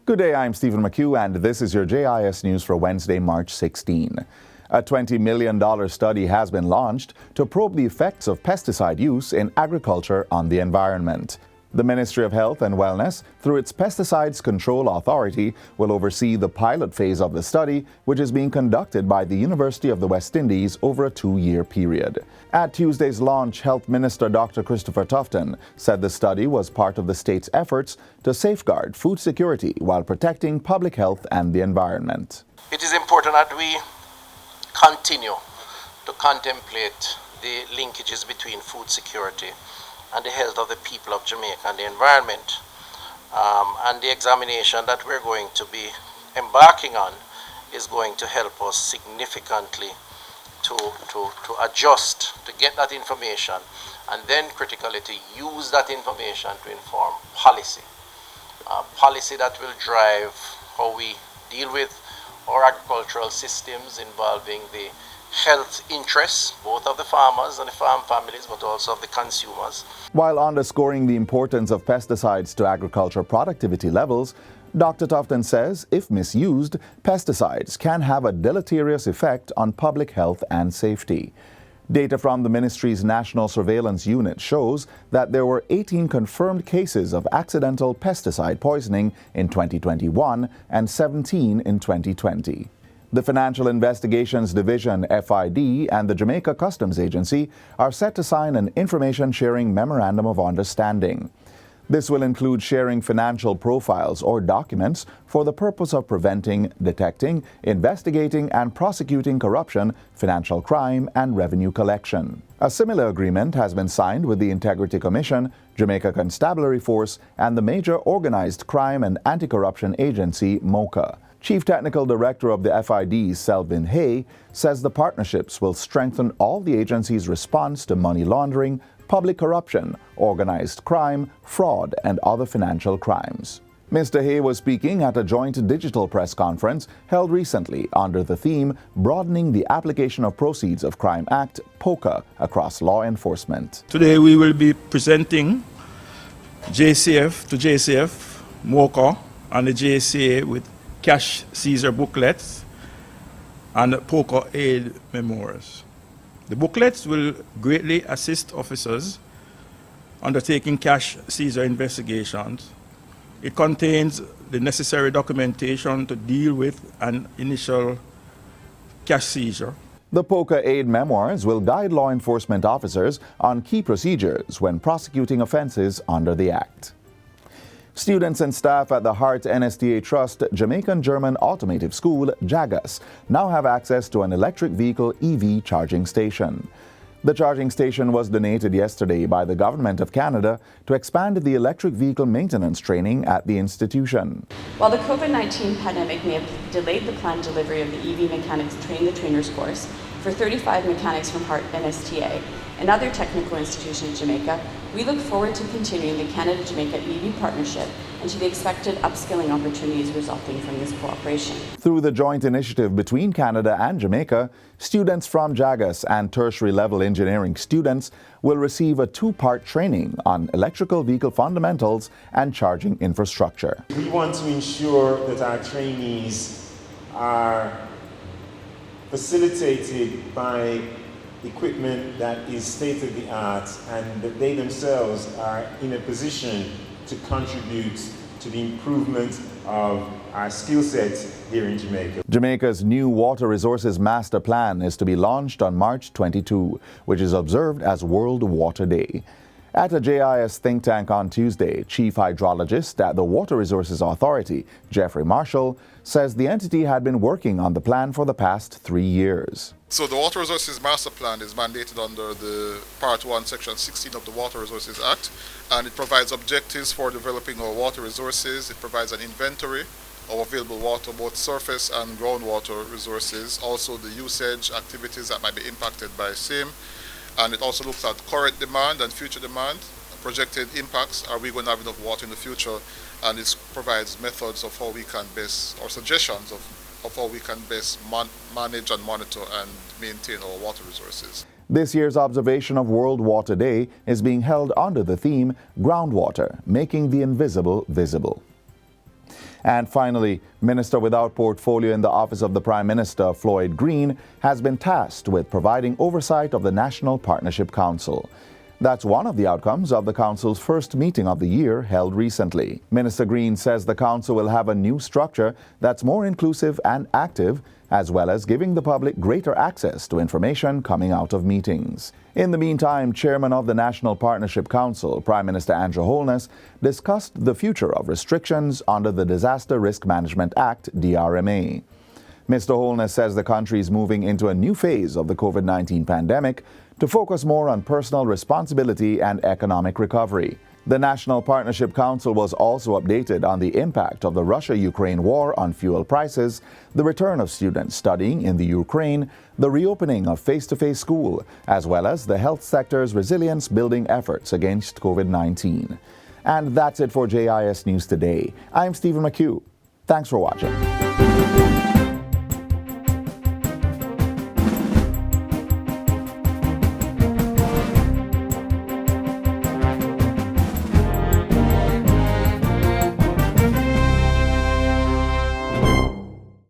Good day, I'm Stephen McHugh, and this is your JIS News for Wednesday, March 16. A $20 million study has been launched to probe the effects of pesticide use in agriculture on the environment. The Ministry of Health and Wellness, through its Pesticides Control Authority, will oversee the pilot phase of the study, which is being conducted by the University of the West Indies over a 2-year period. At Tuesday's launch, Health Minister Dr. Christopher Tufton said the study was part of the state's efforts to safeguard food security while protecting public health and the environment. It is important that we continue to contemplate the linkages between food security and the health of the people of Jamaica and the environment. And the examination that we're going to be embarking on is going to help us significantly to adjust, to get that information, and then critically to use that information to inform policy. Policy that will drive how we deal with our agricultural systems involving the health interests, both of the farmers and the farm families, but also of the consumers. While underscoring the importance of pesticides to agriculture productivity levels, Dr. Tufton says if misused, pesticides can have a deleterious effect on public health and safety. Data from the ministry's National Surveillance Unit shows that there were 18 confirmed cases of accidental pesticide poisoning in 2021 and 17 in 2020. The Financial Investigations Division, FID, and the Jamaica Customs Agency are set to sign an information-sharing memorandum of understanding. This will include sharing financial profiles or documents for the purpose of preventing, detecting, investigating, and prosecuting corruption, financial crime, and revenue collection. A similar agreement has been signed with the Integrity Commission, Jamaica Constabulary Force, and the major organized crime and anti-corruption agency, MOCA. Chief Technical Director of the FID, Selvin Hay, says the partnerships will strengthen all the agency's response to money laundering, public corruption, organized crime, fraud, and other financial crimes. Mr. Hay was speaking at a joint digital press conference held recently under the theme Broadening the Application of Proceeds of Crime Act, POCA, across law enforcement. Today we will be presenting JCF, MOCA, and the JCA with cash seizure booklets and POCA aid memoirs. The booklets will greatly assist officers undertaking cash seizure investigations. It contains the necessary documentation to deal with an initial cash seizure. The POCA aid memoirs will guide law enforcement officers on key procedures when prosecuting offenses under the Act. Students and staff at the Hart NSTA Trust Jamaican-German Automotive School, JIS, now have access to an electric vehicle EV charging station. The charging station was donated yesterday by the Government of Canada to expand the electric vehicle maintenance training at the institution. While the COVID-19 pandemic may have delayed the planned delivery of the EV Mechanics Train the Trainers course for 35 mechanics from Hart NSTA and other technical institutions in Jamaica, we look forward to continuing the Canada-Jamaica EV partnership and to the expected upskilling opportunities resulting from this cooperation. Through the joint initiative between Canada and Jamaica, students from JIS and tertiary-level engineering students will receive a 2-part training on electrical vehicle fundamentals and charging infrastructure. We want to ensure that our trainees are facilitated by equipment that is state-of-the-art and that they themselves are in a position to contribute to the improvement of our skill sets here in Jamaica. Jamaica's new Water Resources Master Plan is to be launched on March 22, which is observed as World Water Day. At a JIS think tank on Tuesday, Chief Hydrologist at the Water Resources Authority, Jeffrey Marshall, says the entity had been working on the plan for the past 3 years. So the Water Resources Master Plan is mandated under the Part 1, Section 16 of the Water Resources Act, and it provides objectives for developing our water resources. It provides an inventory of available water, both surface and groundwater resources, also the usage activities that might be impacted by same. And it also looks at current demand and future demand, projected impacts, are we going to have enough water in the future, and it provides methods of how we can best, or suggestions of how we can best manage and monitor and maintain our water resources. This year's observation of World Water Day is being held under the theme Groundwater, Making the Invisible Visible. And finally, Minister without portfolio in the Office of the Prime Minister, Floyd Green, has been tasked with providing oversight of the National Partnership Council. That's one of the outcomes of the Council's first meeting of the year held recently. Minister Green says the Council will have a new structure that's more inclusive and active, as well as giving the public greater access to information coming out of meetings. In the meantime, Chairman of the National Partnership Council, Prime Minister Andrew Holness, discussed the future of restrictions under the Disaster Risk Management Act, DRMA. Mr. Holness says the country is moving into a new phase of the COVID-19 pandemic to focus more on personal responsibility and economic recovery. The National Partnership Council was also updated on the impact of the Russia-Ukraine war on fuel prices, the return of students studying in the Ukraine, the reopening of face-to-face school, as well as the health sector's resilience-building efforts against COVID-19. And that's it for JIS News Today. I'm Stephen McHugh. Thanks for watching.